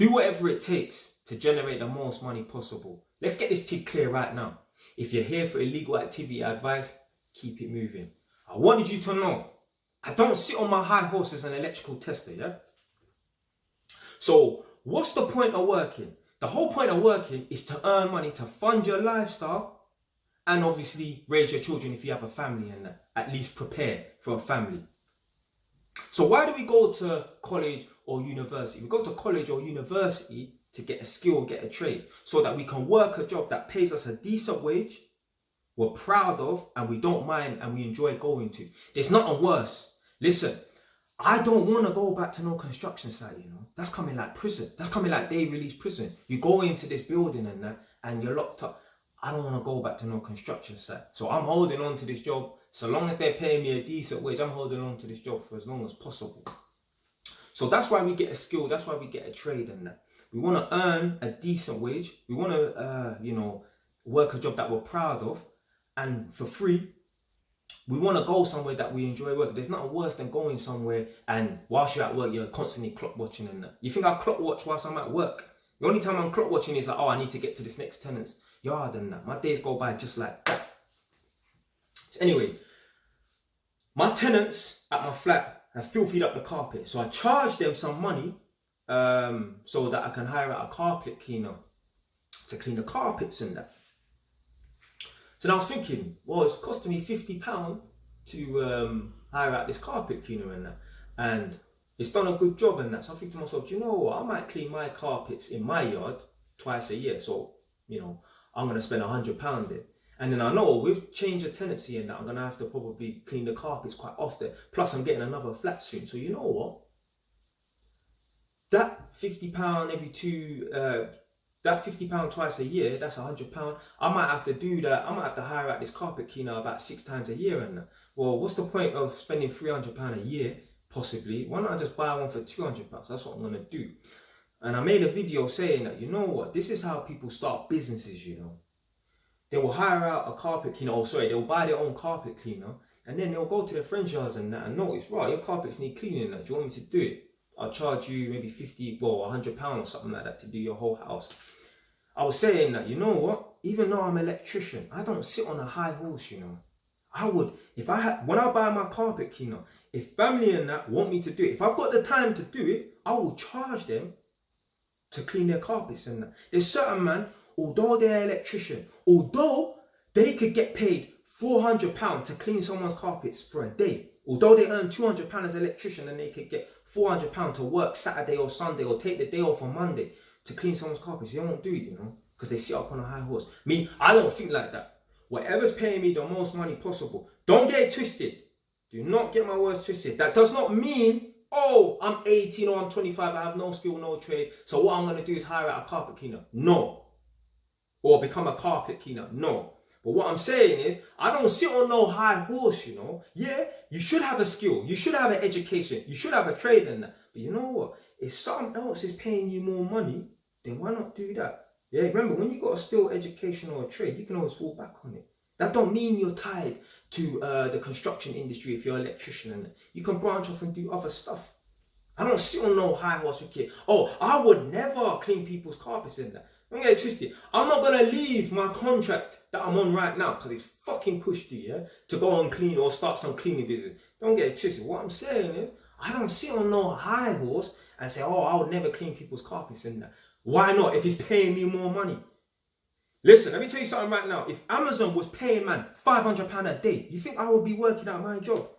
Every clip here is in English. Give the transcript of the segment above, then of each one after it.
Do whatever it takes to generate the most money possible. Let's get this tip clear right now. If you're here for illegal activity advice, keep it moving. I wanted you to know, I don't sit on my high horse as an electrical tester, yeah? So what's the point of working? The whole point of working is to earn money to fund your lifestyle and obviously raise your children if you have a family, and at least prepare for a family. So why do we go to college or university? We go to college or university to get a skill, get a trade, so that we can work a job that pays us a decent wage, we're proud of, and we don't mind and we enjoy going to. There's nothing worse. Listen, I don't want to go back to no construction site, you know. That's coming like prison. That's coming like day release prison. You go into this building and that, and you're locked up. I don't want to go back to no construction site. So I'm holding on to this job. So long as they're paying me a decent wage, I'm holding on to this job for as long as possible. So that's why we get a skill. That's why we get a trade and that. We want to earn a decent wage. We want to, work a job that we're proud of, and for free. We want to go somewhere that we enjoy working. There's nothing worse than going somewhere and whilst you're at work, you're constantly clock watching and that. You think I clock watch whilst I'm at work? The only time I'm clock watching is like, oh, I need to get to this next tenant's yard and that. My days go by just like that. So anyway, my tenants at my flat have filthied up the carpet. So I charge them some money so that I can hire out a carpet cleaner to clean the carpets and that. So now I was thinking, well, it's costing me £50 to hire out this carpet cleaner and that. And it's done a good job and that. So I think to myself, do you know what? I might clean my carpets in my yard twice a year. So, I'm going to spend £100 there. And then I know with change of tenancy and that, I'm going to have to probably clean the carpets quite often. Plus I'm getting another flat soon. So you know what? That £50 that £50 twice a year, that's £100. I might have to do that. I might have to hire out this carpet cleaner about 6 times a year. And well, what's the point of spending £300 a year, possibly? Why not just buy one for £200? That's what I'm going to do. And I made a video saying that, you know what? This is how people start businesses, you know. They will hire out a carpet cleaner, they'll buy their own carpet cleaner. And then they'll go to their friends' yards and that and notice, right, your carpets need cleaning. Do you want me to do it? I'll charge you maybe £50 or something like that to do your whole house. I was saying that, you know what? Even though I'm an electrician, I don't sit on a high horse, you know. I would, when I buy my carpet cleaner, if family and that want me to do it, if I've got the time to do it, I will charge them to clean their carpets and that. There's certain man, although they're an electrician, although they could get paid £400 to clean someone's carpets for a day, although they earn £200 as an electrician and they could get £400 to work Saturday or Sunday or take the day off on Monday to clean someone's carpets, they won't do it, you know, because they sit up on a high horse. Me, I don't think like that. Whatever's paying me the most money possible. Don't get it twisted. Do not get my words twisted. That does not mean, oh, I'm 18 or I'm 25, I have no skill, no trade, so what I'm going to do is hire out a carpet cleaner. No. Or become a carpet cleaner. No. But what I'm saying is, I don't sit on no high horse, you know. Yeah, you should have a skill. You should have an education. You should have a trade in that. But you know what? If something else is paying you more money, then why not do that? Yeah, remember, when you got a skill, education or a trade, you can always fall back on it. That don't mean you're tied to the construction industry if you're an electrician. And you can branch off and do other stuff. I don't sit on no high horse with kids. Oh, I would never clean people's carpets in that. Don't get it twisted. I'm not going to leave my contract that I'm on right now because it's fucking cushy, yeah, to go and clean or start some cleaning business. Don't get it twisted. What I'm saying is, I don't sit on no high horse and say, oh, I would never clean people's carpets in that. Why not? If it's paying me more money. Listen, let me tell you something right now. If Amazon was paying, man, £500 a day, you think I would be working out my job?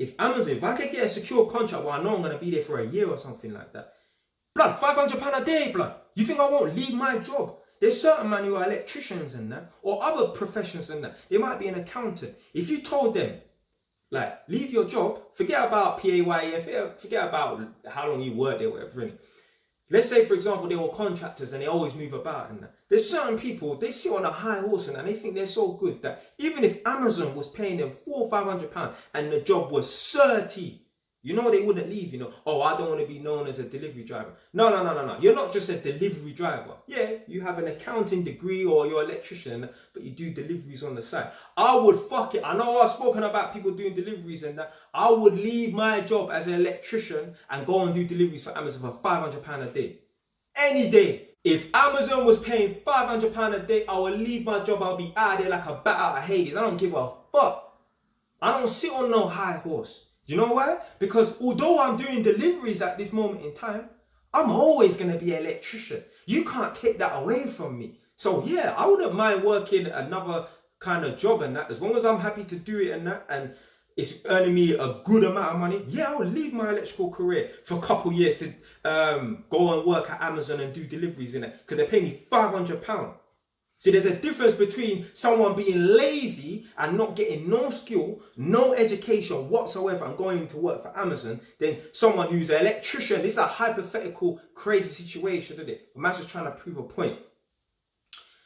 If I could get a secure contract where I know I'm going to be there for a year or something like that, blood, £500 a day, blood. You think I won't leave my job? There's certain men who are electricians and that, or other professions and that. They might be an accountant. If you told them, like, leave your job, forget about PAYE, forget about how long you work there, whatever, innit? Let's say, for example, they were contractors and they always move about and that. There's certain people, they sit on a high horse and they think they're so good that even if Amazon was paying them £400 or £500 and the job was 30, you know they wouldn't leave, you know. Oh, I don't want to be known as a delivery driver. No. You're not just a delivery driver. Yeah, you have an accounting degree or you're an electrician, but you do deliveries on the side. I would fuck it. I know I've spoken about people doing deliveries and that. I would leave my job as an electrician and go and do deliveries for Amazon for £500 a day. Any day. If Amazon was paying £500 a day, I would leave my job. I'll be out of there like a bat out of Hades. I don't give a fuck. I don't sit on no high horse. Do you know why? Because although I'm doing deliveries at this moment in time, I'm always going to be an electrician. You can't take that away from me. So yeah, I wouldn't mind working another kind of job and that, as long as I'm happy to do it and that, and it's earning me a good amount of money. Yeah, I'll leave my electrical career for a couple of years to go and work at Amazon and do deliveries in it, because they pay me £500. See, there's a difference between someone being lazy and not getting no skill, no education whatsoever and going to work for Amazon, than someone who's an electrician. This is a hypothetical, crazy situation, isn't it? A man's just trying to prove a point.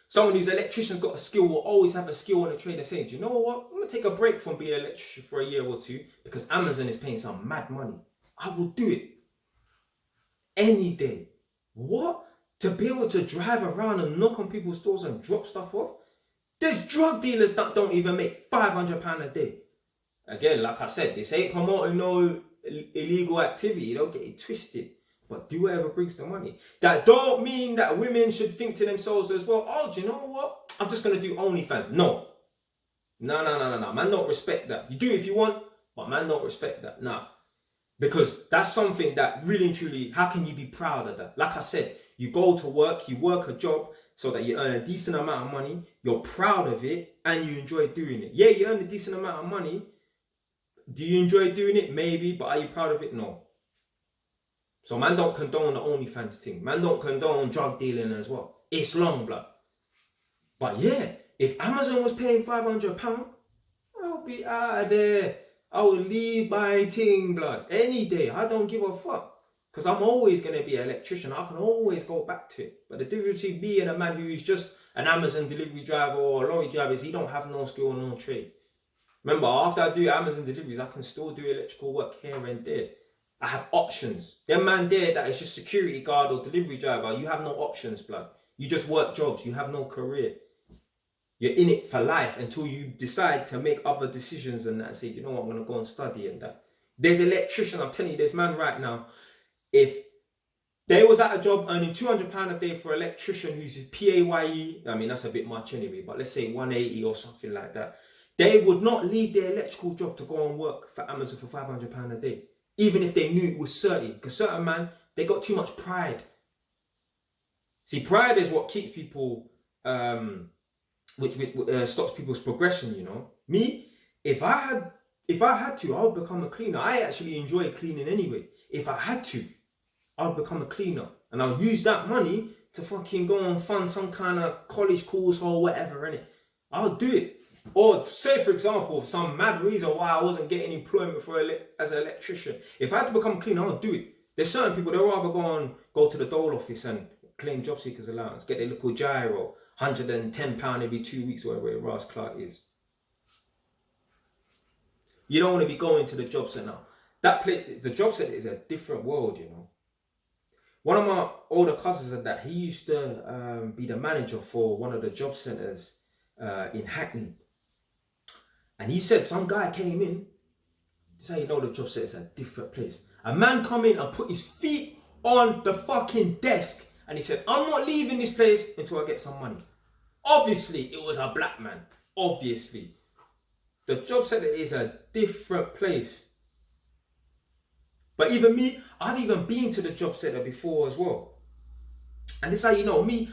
Someone who's an electrician's got a skill will always have a skill on the trade and saying, do you know what? I'm going to take a break from being an electrician for a year or two because Amazon is paying some mad money. I will do it. Any day. What? To be able to drive around and knock on people's doors and drop stuff off? There's drug dealers that don't even make £500 a day. Again, like I said, this ain't promoting no illegal activity. Don't get it twisted. But do whatever brings the money. That don't mean that women should think to themselves as well, oh, do you know what? I'm just going to do OnlyFans. No. No. Man don't respect that. You do if you want, but man don't respect that. Nah. Because that's something that really and truly, how can you be proud of that? Like I said, you go to work, you work a job so that you earn a decent amount of money, you're proud of it, and you enjoy doing it. Yeah, you earn a decent amount of money. Do you enjoy doing it? Maybe, but are you proud of it? No. So man don't condone the OnlyFans thing. Man don't condone drug dealing as well. It's long, blood. But yeah, if Amazon was paying £500, I'll be out of there. I will leave my thing, blood. Any day. I don't give a fuck. Because I'm always going to be an electrician. I can always go back to it. But the difference between me and a man who is just an Amazon delivery driver or a lorry driver is he don't have no skill, no trade. Remember, after I do Amazon deliveries, I can still do electrical work here and there. I have options. Them man there that is just security guard or delivery driver, you have no options, blood. You just work jobs. You have no career. You're in it for life until you decide to make other decisions and that and say, you know what, I'm going to go and study and that. There's electrician, I'm telling you, there's man right now, if they was at a job earning £200 a day for an electrician who's PAYE, I mean, that's a bit much anyway, but let's say 180 or something like that, they would not leave their electrical job to go and work for Amazon for £500 a day. Even if they knew it was certain. Because certain man, they got too much pride. See, pride is what keeps people, which stops people's progression, you know. Me, if I had to, I would become a cleaner. I actually enjoy cleaning anyway. If I had to, I would become a cleaner. And I'll use that money to fucking go and fund some kind of college course or whatever, innit? I'll do it. Or say, for example, some mad reason why I wasn't getting employment as an electrician. If I had to become a cleaner, I would do it. There's certain people, they'd rather go to the dole office and claim job seekers allowance, get their little gyro, £110 every 2 weeks, or whatever Ross Clark is. You don't want to be going to the job centre. The job centre is a different world, you know. One of my older cousins said that he used to be the manager for one of the job centres in Hackney. And he said some guy came in. This is how you know the job centre is a different place. A man come in and put his feet on the fucking desk. And he said, I'm not leaving this place until I get some money. Obviously, it was a black man. Obviously. The job centre is a different place. But even me, I've even been to the job centre before as well. And this is how you know me.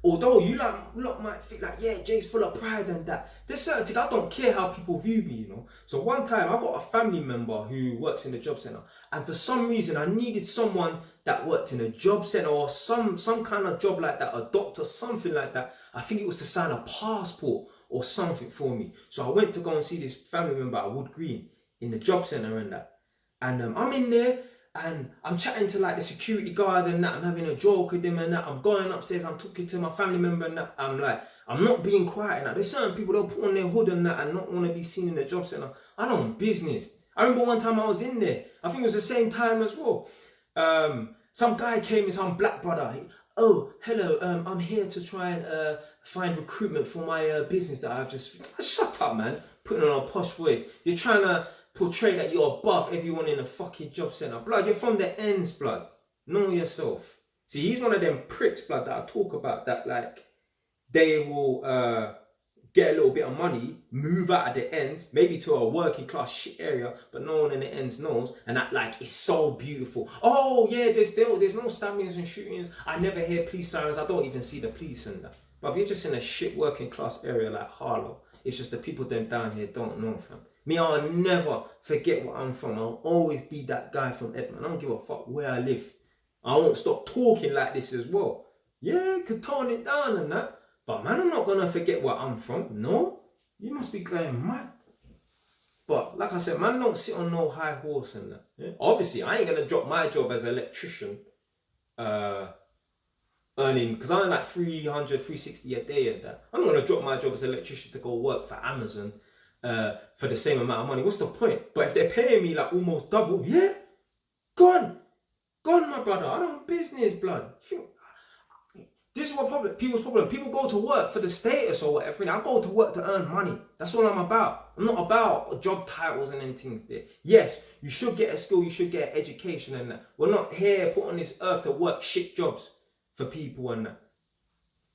Although you lot might think like, yeah, Jay's full of pride and that. There's certain things, I don't care how people view me, you know. So one time I got a family member who works in the job centre. And for some reason I needed someone that worked in a job centre or some kind of job like that, a doctor, something like that. I think it was to sign a passport or something for me. So I went to go and see this family member at Wood Green in the job centre and that. And I'm in there. And I'm chatting to like the security guard and that. I'm having a joke with him and that. I'm going upstairs. I'm talking to my family member and that. I'm like, I'm not being quiet and that. There's certain people, they'll put on their hood and that and not want to be seen in the job centre. I don't business. I remember one time I was in there. I think it was the same time as well. Some guy came in, some black brother. Oh, hello. I'm here to try and find recruitment for my business that I've just... Shut up, man. Putting on a posh voice. You're trying to portray that you're above everyone in the fucking job centre. Blood, you're from the ends, blood. Know yourself. See, he's one of them pricks, blood, that I talk about, that like they will get a little bit of money, move out of the ends, maybe to a working class shit area, but no one in the ends knows, and that like is so beautiful. Oh yeah, there's no stabbings and shootings. I never hear police sirens. I don't even see the police in that. But if you're just in a shit working class area like Harlow, it's just the people them down here don't know, fam. Me, I'll never forget where I'm from. I'll always be that guy from Edmund. I don't give a fuck where I live. I won't stop talking like this as well. Yeah, could tone it down and that. But man, I'm not gonna forget where I'm from. No, you must be going mad. But like I said, man, don't sit on no high horse and that. Yeah? Obviously, I ain't gonna drop my job as an electrician, earning, because I'm like 300, 360 a day at that. I'm not gonna drop my job as an electrician to go work for Amazon for the same amount of money. What's the point? But if they're paying me like almost double, yeah, gone, my brother. I don't business, blood. This is what people's problem. People go to work for the status or whatever. I go to work to earn money. That's all I'm about. I'm not about job titles and them things there. Yes, you should get a skill. You should get an education and that. We're not here put on this earth to work shit jobs for people and that.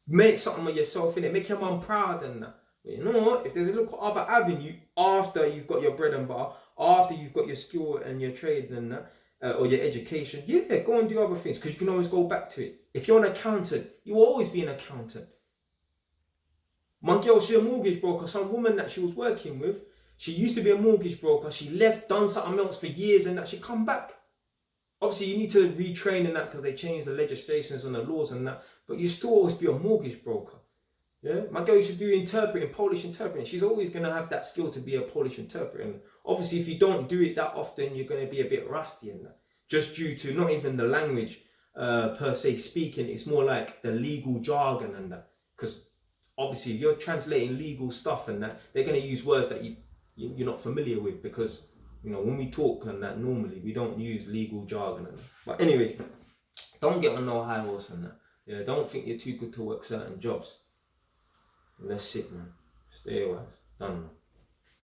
Make something of yourself in it. Make your mum proud and that. But you know what? If there's a little other avenue after you've got your bread and butter, after you've got your skill and your trade and that, or your education, yeah, go and do other things because you can always go back to it. If you're an accountant, you will always be an accountant. My girl, she's a mortgage broker. Some woman that she was working with, she used to be a mortgage broker. She left, done something else for years and that. She come back. Obviously, you need to retrain in that because they changed the legislations and the laws and that. But you still always be a mortgage broker. Yeah, my girl used to do interpreting, Polish interpreting. She's always going to have that skill to be a Polish interpreter. And obviously, if you don't do it that often, you're going to be a bit rusty in that. Just due to not even the language per se speaking, it's more like the legal jargon and that. Because obviously, if you're translating legal stuff and that, they're going to use words that you're not familiar with. Because, you know, when we talk and that, normally we don't use legal jargon and that. But anyway, don't get on no high horse and that. Yeah, don't think you're too good to work certain jobs. That's it, man. Stay wise. Done.